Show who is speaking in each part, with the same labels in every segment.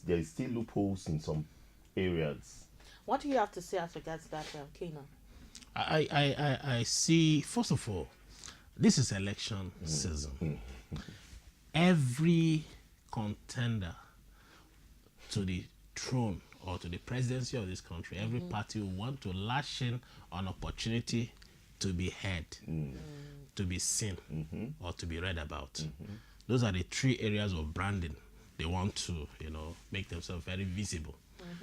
Speaker 1: there is still loopholes in some areas.
Speaker 2: What do you have to say as regards that, Kena?
Speaker 3: I see, first of all, this is election season. Every contender to the throne or to the presidency of this country, every party will want to lash in on opportunity to be heard, to be seen, or to be read about. Those are the three areas of branding they want to, make themselves very visible.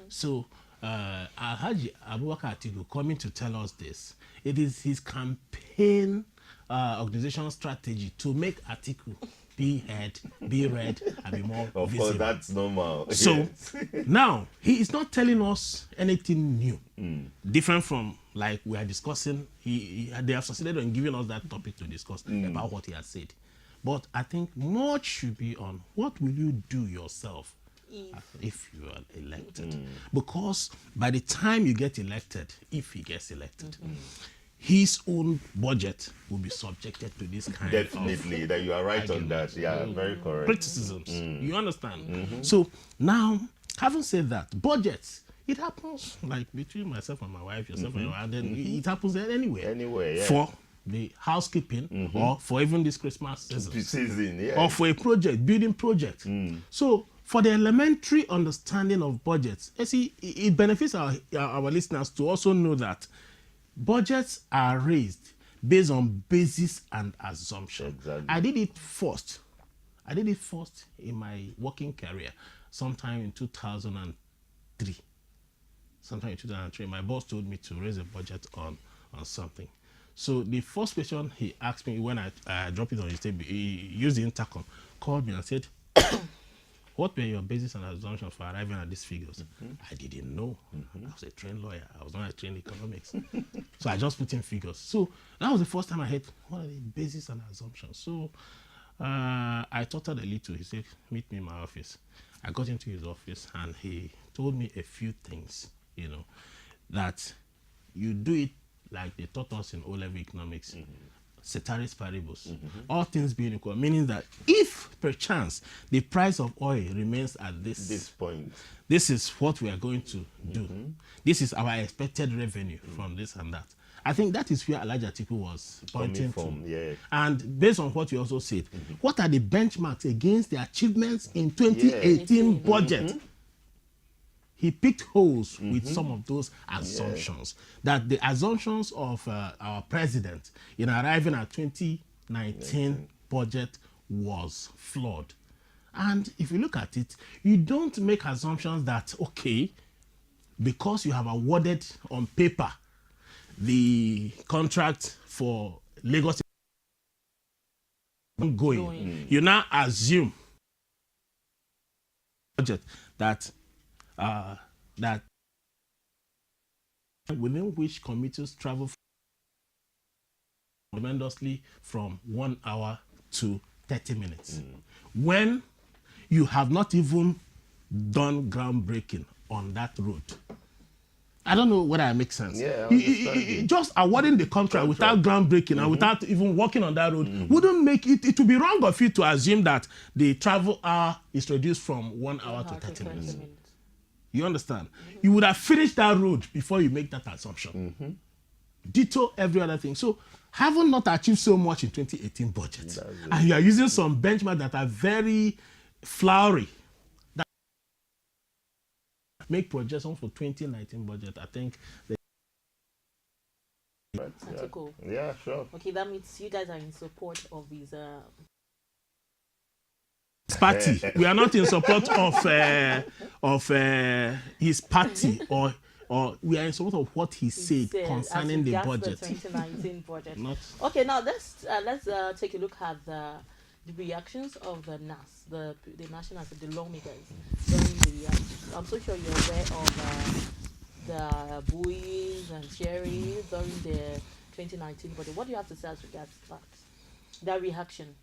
Speaker 3: So, Alhaji Abubakar Atiku coming to tell us this, it is his campaign organizational strategy to make Atiku be heard, be read, and be more
Speaker 1: Of
Speaker 3: visible.
Speaker 1: course, that's normal.
Speaker 3: So
Speaker 1: Yes.
Speaker 3: now he is not telling us anything new, different from like we are discussing. They have succeeded in giving us that topic to discuss about what he has said. But I think much should be on what will you do yourself if you are elected, because by the time you get elected, if he gets elected, his own budget will be subjected to this kind
Speaker 1: Definitely,
Speaker 3: of
Speaker 1: that you are right on
Speaker 3: argument.
Speaker 1: that. Yeah, very correct.
Speaker 3: criticisms. You understand? So now, having said that, budgets, it happens like between myself and my wife, yourself and your wife, and then it happens anywhere.
Speaker 1: Anywhere, yeah.
Speaker 3: For the housekeeping or for even this Christmas season.
Speaker 1: Season, yeah.
Speaker 3: Or for a project, building project. So for the elementary understanding of budgets, you see, it benefits our listeners to also know that budgets are raised based on basis and assumption.
Speaker 1: Exactly.
Speaker 3: I did it first in my working career sometime in 2003. My boss told me to raise a budget on something. So the first question he asked me when I dropped it on his table, he used the intercom, called me and said, what were your basis and assumptions for arriving at these figures? I didn't know. I was a trained lawyer. I was not a trained economics. So I just put in figures. So that was the first time I heard what are the basis and assumptions. So I tottered a little. He said, meet me in my office. I got into his office and he told me a few things, that you do it like they taught us in O-level economics. Ceteris paribus, all things being equal, meaning that if perchance the price of oil remains at this
Speaker 1: point,
Speaker 3: this is what we are going to do. This is our expected revenue from this and that. I think that is where Alhaji Atiku was pointing from.
Speaker 1: Yeah.
Speaker 3: And based on what you also said, what are the benchmarks against the achievements in 2018 budget? He picked holes with some of those assumptions. That the assumptions of our president in arriving at 2019 budget was flawed. And if you look at it, you don't make assumptions that, okay, because you have awarded on paper the contract for Lagos going, you now assume budget that within which commuters travel tremendously from 1 hour to 30 minutes. When you have not even done groundbreaking on that road. I don't know whether I make sense.
Speaker 1: Yeah,
Speaker 3: just awarding the contract without groundbreaking and without even walking on that road wouldn't make it. It would be wrong of you to assume that the travel hour is reduced from 1 hour to 30 minutes. You understand? You would have finished that road before you make that assumption. Ditto every other thing. So, having not achieved so much in 2018 budget, and you are using some benchmarks that are very flowery, that make projections for 2019 budget, I think.
Speaker 2: Article.
Speaker 1: Yeah, sure.
Speaker 2: Okay, that means you guys are in support of his
Speaker 3: party. We are not in support of his party, or we are in support of what he said concerning the budget.
Speaker 2: The 2019 budget.
Speaker 3: Okay,
Speaker 2: now let's take a look at the reactions of the NAS, the National Assembly, the lawmakers during the. I'm so sure you're aware of the buoys and cherries during the 2019 budget. What do you have to say as regards that reaction?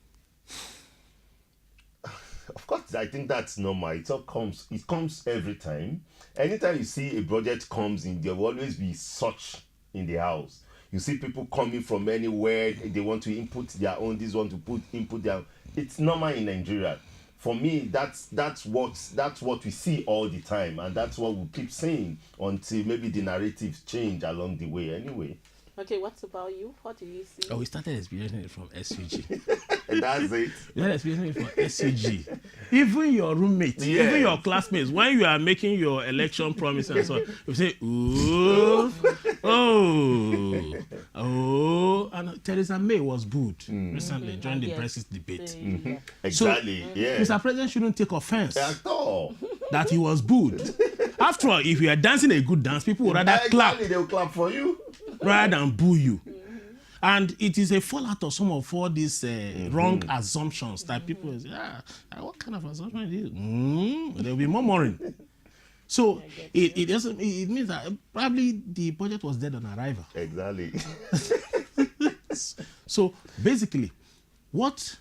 Speaker 1: Of course, I think that's normal. It comes every time. Anytime you see a budget comes in, there will always be such in the house. You see people coming from anywhere, they want to input their own, this want to input their own. It's normal in Nigeria. for me, that's what we see all the time, and that's what we keep saying until maybe the narratives change along the way. Anyway.
Speaker 2: Okay, what about you? What do you see?
Speaker 3: Oh, we started experiencing it from SUG.
Speaker 1: That's it.
Speaker 3: We started experiencing it from SUG. Even your roommates, even your classmates, when you are making your election promise and so on, you say, ooh, oh, and Theresa May was booed recently during the Brexit debate.
Speaker 1: Exactly. Yeah.
Speaker 3: Mr. President shouldn't take offense
Speaker 1: At all.
Speaker 3: that he was booed. After all, if you are dancing a good dance, people would rather clap
Speaker 1: Exactly, they'll clap for you.
Speaker 3: rather than boo you. And it is a fallout of some of all these wrong assumptions that people say, what kind of assumption is this? There will be murmuring. So it means that probably the budget was dead on arrival.
Speaker 1: Exactly.
Speaker 3: So basically, what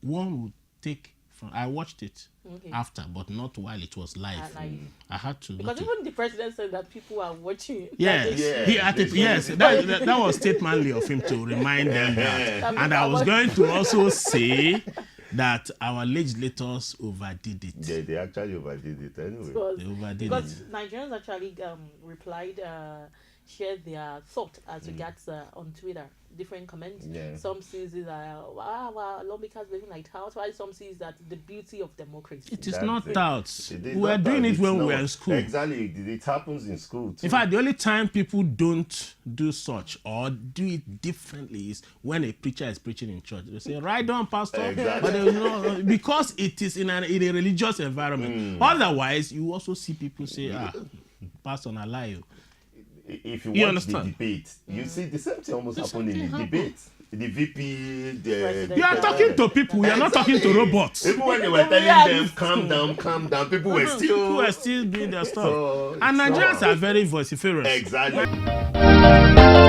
Speaker 3: one would take from, I watched it after, but not while it was live. I had to.
Speaker 2: Because even the president said that people are watching.
Speaker 3: Yes, that was statemanly of him to remind them that. And I was going to also say that our legislators overdid it.
Speaker 1: Yeah, they actually overdid it anyway.
Speaker 3: They overdid
Speaker 2: because
Speaker 3: it.
Speaker 2: Nigerians actually replied, shared their thought as regards on Twitter, different comments.
Speaker 1: Yeah.
Speaker 2: Some sees it wow, lawmakers living like touts, while some sees that the beauty of democracy.
Speaker 3: It is
Speaker 1: That's
Speaker 3: not
Speaker 1: it.
Speaker 3: touts.
Speaker 1: It is
Speaker 3: We were
Speaker 1: not
Speaker 3: doing
Speaker 1: that.
Speaker 3: it
Speaker 1: It's
Speaker 3: when we
Speaker 1: not.
Speaker 3: were in school.
Speaker 1: Exactly, it happens in school too.
Speaker 3: In fact, the only time people don't do such or do it differently is when a preacher is preaching in church. They say, "Right on, pastor,"
Speaker 1: Exactly.
Speaker 3: but they will not, because it is in a religious environment. Otherwise, you also see people say, "Pastor, na lie."
Speaker 1: If you
Speaker 3: You
Speaker 1: watch
Speaker 3: understand?
Speaker 1: the debate, you see the same thing almost happened in the debate. The VP, the
Speaker 3: You are talking to people. You are not talking to robots.
Speaker 1: Even when they were telling them, calm down, people were still
Speaker 3: doing their stuff.
Speaker 1: So,
Speaker 3: And
Speaker 1: it's
Speaker 3: Nigerians
Speaker 1: not-
Speaker 3: are very vociferous.
Speaker 1: Exactly.